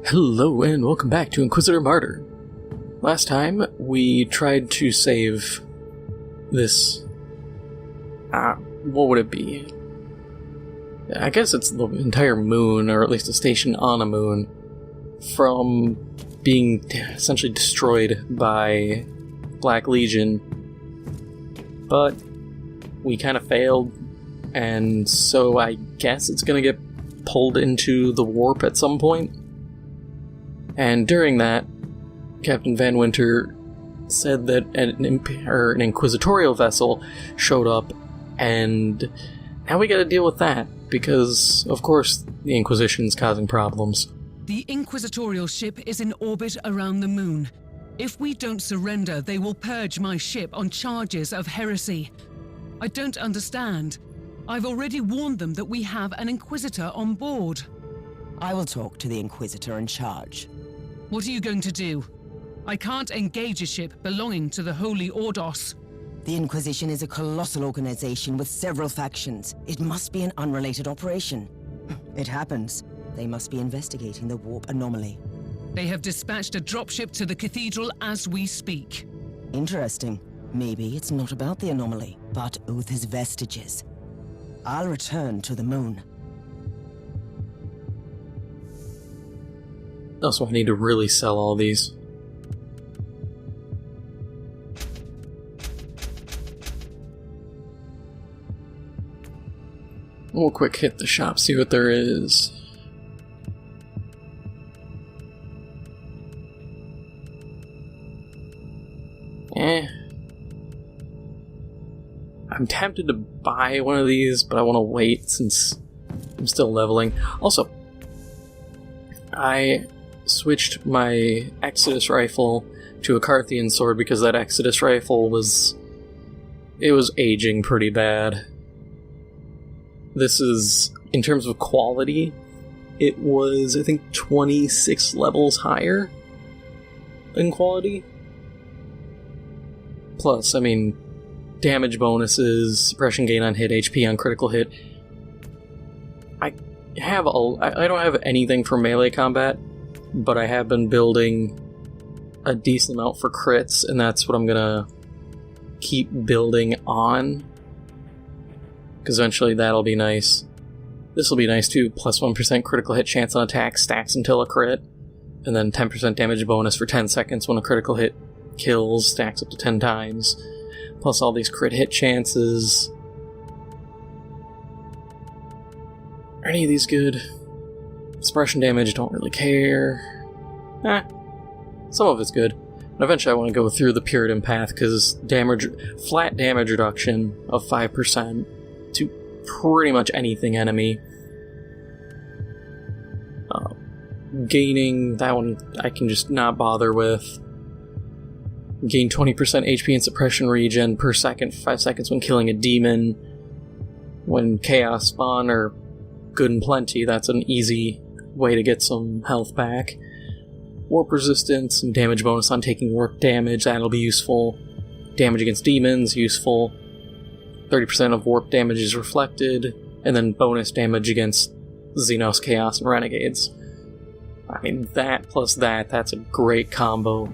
Hello and welcome back to Inquisitor Martyr. Last time we tried to save this, what would it be? I guess it's the entire moon, or at least a station on a moon, from being essentially destroyed by Black Legion. But we kind of failed, and so I guess it's gonna get pulled into the warp at some point. And during that, Captain Van Winter said that an inquisitorial vessel showed up, and now we gotta deal with that, because, of course, the Inquisition's causing problems. The inquisitorial ship is in orbit around the moon. If we don't surrender, they will purge my ship on charges of heresy. I don't understand. I've already warned them that we have an Inquisitor on board. I will talk to the Inquisitor in charge. What are you going to do? I can't engage a ship belonging to the Holy Ordos. The Inquisition is a colossal organization with several factions. It must be an unrelated operation. It happens. They must be investigating the warp anomaly. They have dispatched a dropship to the cathedral as we speak. Interesting. Maybe it's not about the anomaly, but Uther's vestiges. I'll return to the moon. Also, I need to really sell all these. We'll quick hit the shop, see what there is. I'm tempted to buy one of these, but I want to wait since I'm still leveling. Also, I switched my Exodus rifle to a Carthian sword because that Exodus rifle was aging pretty bad. This is, in terms of quality, it was, I think, 26 levels higher in quality. Plus, I mean, damage bonuses, suppression gain on hit, HP on critical hit. I don't have anything for melee combat, but I have been building a decent amount for crits, and that's what I'm gonna keep building on, because eventually that'll be nice. This will be nice too, plus 1% critical hit chance on attack stacks until a crit, and then 10% damage bonus for 10 seconds when a critical hit kills, stacks up to 10 times, plus all these crit hit chances. Are any of these good? Suppression damage, don't really care. Some of it's good. And eventually I want to go through the Puritan path, because flat damage reduction of 5% to pretty much anything enemy. Gaining, that one I can just not bother with. Gain 20% HP and suppression regen per second for 5 seconds when killing a demon. When chaos spawn are good and plenty, that's an easy way to get some health back. Warp resistance and damage bonus on taking warp damage, that'll be useful. Damage against demons, useful. 30% of warp damage is reflected, and then bonus damage against Xenos, Chaos, and Renegades. I mean, that plus that's a great combo.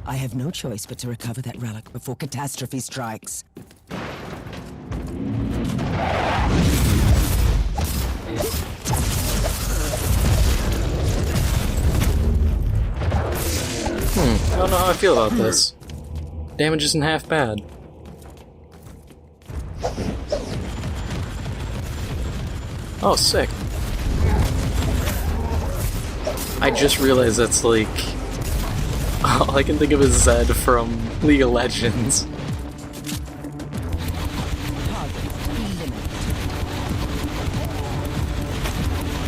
I have no choice but to recover that relic before catastrophe strikes. I don't know how I feel about this. Damage isn't half bad. Oh, sick. I just realized that's like... all I can think of is Zed from League of Legends.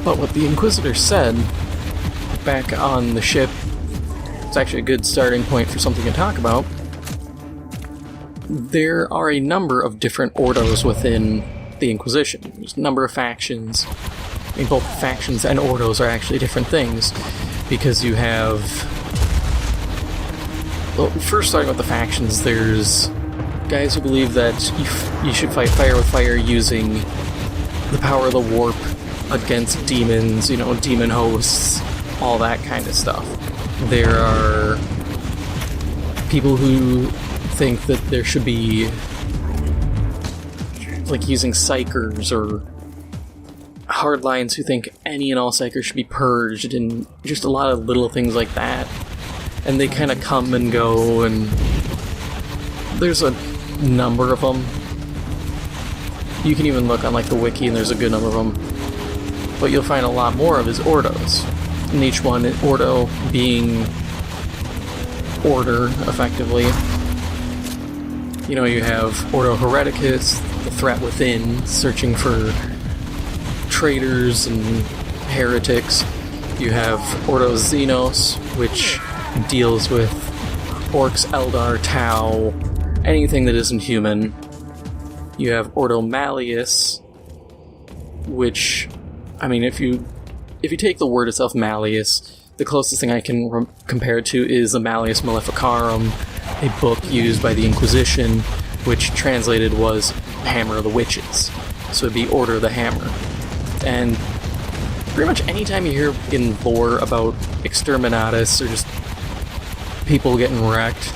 But what the Inquisitor said back on the ship, it's actually a good starting point for something to talk about. There are a number of different ordos within the Inquisition. There's a number of factions. I mean, both factions and ordos are actually different things. because you have... Well, first starting with the factions, there's guys who believe that you should fight fire with fire using the power of the warp against demons, demon hosts, all that kind of stuff. There are people who think that there should be like using psychers, or hardlines who think any and all psychers should be purged, and just a lot of little things like that. And they kind of come and go, and there's a number of them. You can even look on like the wiki and there's a good number of them. What you'll find a lot more of is Ordos. And each one, Ordo being order, effectively. You have Ordo Hereticus, the threat within, searching for traitors and heretics. You have Ordo Xenos, which deals with orcs, Eldar, Tau, anything that isn't human. You have Ordo Malleus, which, if you take the word itself, Malleus, the closest thing I can compare it to is the Malleus Maleficarum, a book used by the Inquisition, which translated was Hammer of the Witches. So it'd be Order of the Hammer. And pretty much anytime you hear in lore about Exterminatus or just people getting wrecked,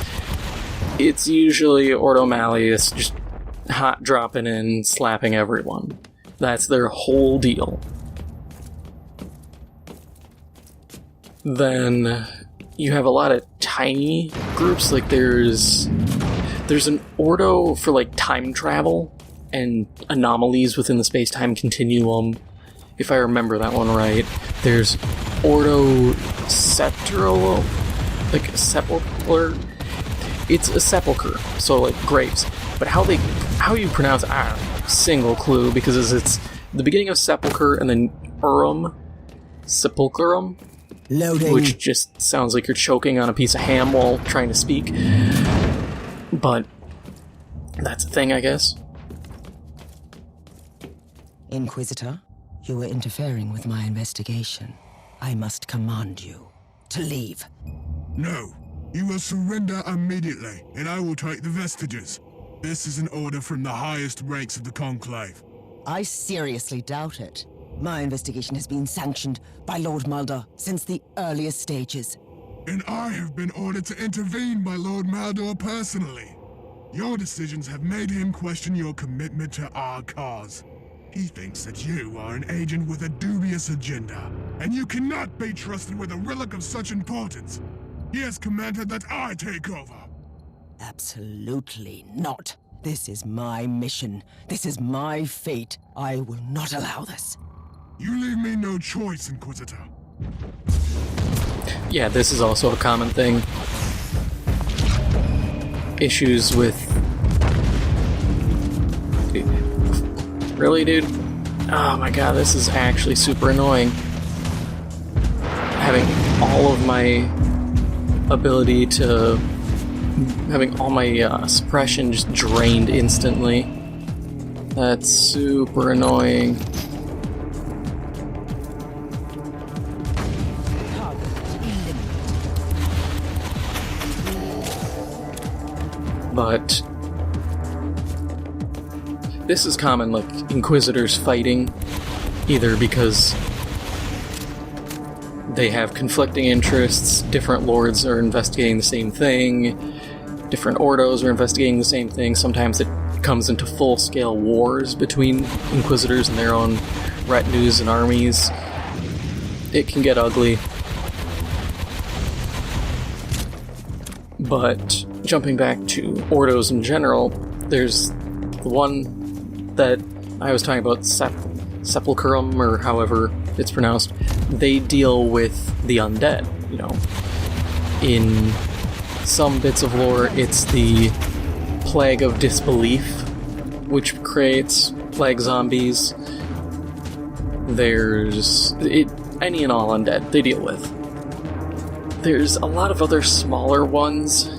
it's usually Ordo Malleus just hot dropping in, slapping everyone. That's their whole deal. Then you have a lot of tiny groups, like there's an Ordo for like time travel and anomalies within the space-time continuum, if I remember that one right. There's Ordo Sepulchral, like sepulchre. It's a sepulcher, so like graves. But how you pronounce it, I don't know, single clue, because it's the beginning of sepulcher and then urum, sepulchrum, loading, which just sounds like you're choking on a piece of ham while trying to speak. But that's a thing, I guess. Inquisitor, you were interfering with my investigation. I must command you to leave. No. You will surrender immediately, and I will take the vestiges. This is an order from the highest ranks of the Conclave. I seriously doubt it. My investigation has been sanctioned by Lord Mulder since the earliest stages. And I have been ordered to intervene by Lord Maldor personally. Your decisions have made him question your commitment to our cause. He thinks that you are an agent with a dubious agenda, and you cannot be trusted with a relic of such importance. He has commanded that I take over. Absolutely not. This is my mission. This is my fate. I will not allow this. You leave me no choice, Inquisitor. Yeah, this is also a common thing. Issues with... Really, dude? Oh my god, this is actually super annoying. Having all of my ability to... having all my suppression just drained instantly. That's super annoying. But this is common, like Inquisitors fighting, either because they have conflicting interests, different lords are investigating the same thing, different ordos are investigating the same thing. Sometimes it comes into full-scale wars between Inquisitors and their own retinues and armies. It can get ugly. But jumping back to ordos in general, there's the one that I was talking about, Sepulchrum, or however it's pronounced. They deal with the undead, you know. In some bits of lore, it's the Plague of Disbelief, which creates plague zombies. There's any and all undead they deal with. There's a lot of other smaller ones.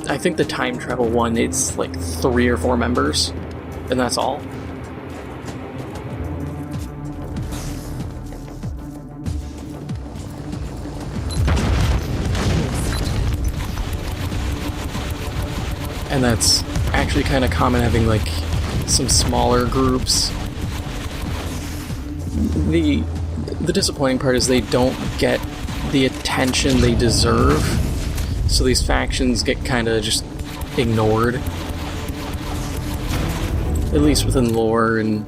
I think the time travel one, it's like 3 or 4 members, and that's all. and that's actually kind of common, having like some smaller groups. The disappointing part is they don't get the attention they deserve, so these factions get kind of just ignored, at least within lore, and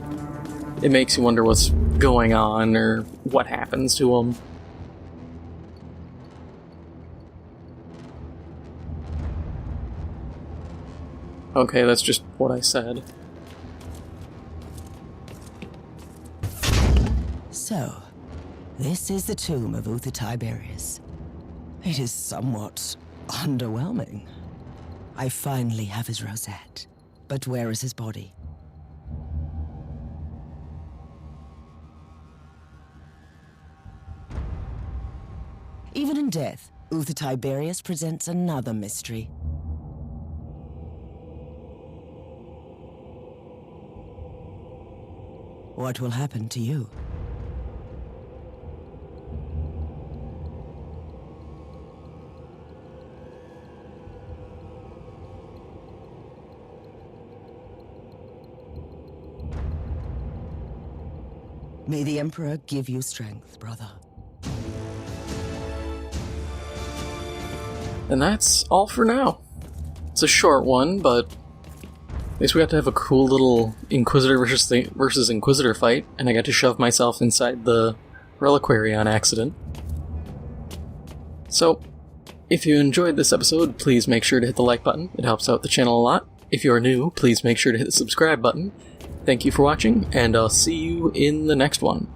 it makes you wonder what's going on or what happens to them. Okay, that's just what I said. So, this is the tomb of Uther Tiberius. It is somewhat underwhelming. I finally have his rosette, but where is his body? Even in death, Uther Tiberius presents another mystery. What will happen to you? May the Emperor give you strength, brother. And that's all for now. It's a short one, but at least we got to have a cool little Inquisitor versus Inquisitor fight, and I got to shove myself inside the Reliquary on accident. So, if you enjoyed this episode, please make sure to hit the like button. It helps out the channel a lot. If you're new, please make sure to hit the subscribe button. Thank you for watching, and I'll see you in the next one.